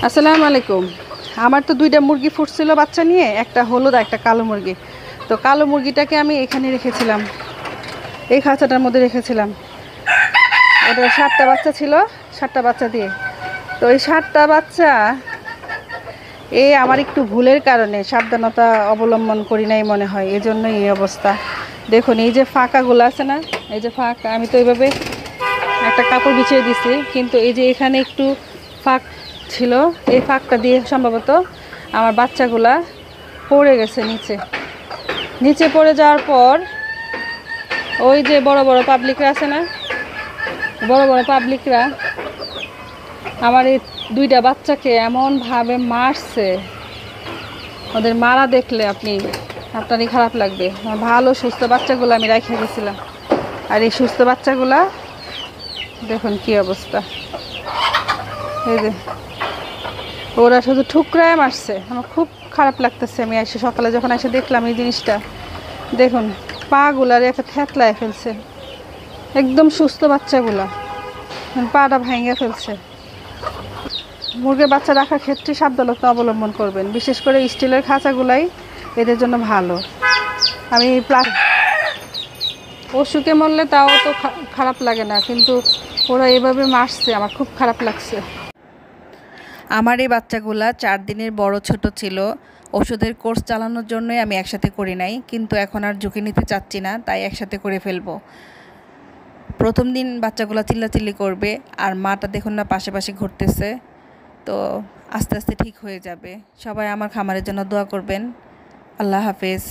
আসসালামু আলাইকুম। আমার তো দুইটা মুরগি ফুটছিল বাচ্চা নিয়ে, একটা হলুদ আর একটা কালো মুরগি। তো কালো মুরগিটাকে আমি এখানে রেখেছিলাম, এই খাঁচাটার মধ্যে রেখেছিলাম। ওটা 7টা বাচ্চা ছিল, 7টা বাচ্চা দিয়ে। তো এই 7টা বাচ্চা আমার একটু ভুলের কারণে সাবধানতা অবলম্বন করি নাই মনে হয়, এজন্যই এই অবস্থা। দেখুন এই যে ফাঁকাগুলো আছে না, এই যে ফাঁকা, আমি তো এইভাবে একটা কাপড় বিছিয়ে দিছি, কিন্তু এই যে এখানে একটু ফাঁক ছিল, এই ফাঁকটা দিয়ে সম্ভবত আমার বাচ্চাগুলা পড়ে গেছে নিচে। নিচে পড়ে যাওয়ার পর ওই যে বড় বড় পাবলিকরা আছে না, বড় বড় পাবলিকরা আমার এই দুইটা বাচ্চাকে এমনভাবে মারছে, ওদের মারা দেখলে আপনারই খারাপ লাগবে। ভালো সুস্থ বাচ্চাগুলো আমি রেখে গেছিলাম, আর এই সুস্থ বাচ্চাগুলা দেখুন কি অবস্থা। এই যে ওরা শুধু ঠুকরায় মারছে, আমার খুব খারাপ লাগতেছে। আমি এসে সকালে যখন এসে দেখলাম এই জিনিসটা, দেখুন পাগুলা রেখে থেতলায় ফেলছে, একদম সুস্থ বাচ্চাগুলা পাটা ভেঙে ফেলছে। মুরগির বাচ্চা রাখার ক্ষেত্রে সাবধানতা অবলম্বন করবেন, বিশেষ করে স্টিলের খাঁচাগুলাই এদের জন্য ভালো। আমি অসুখে মরলে তাও তো খারাপ লাগে না, কিন্তু ওরা এভাবে মারছে, আমার খুব খারাপ লাগছে। আমার এই বাচ্চাগুলা 4 দিনের বড় ছোট ছিল। ওষুধের কোর্স চালানোর জন্যই আমি একসাথে করি নাই, কিন্তু এখন আর ঝুঁকি নিতে চাচ্ছি না, তাই একসাথে করে ফেলবো। প্রথম দিন বাচ্চাগুলা চিল্লাচিল্লি করবে, আর মাটা দেখুন না পাশে পাশে ঘুরতেছে। তো আস্তে আস্তে ঠিক হয়ে যাবে। সবাই আমার খামারের জন্য দোয়া করবেন। আল্লাহ হাফেজ।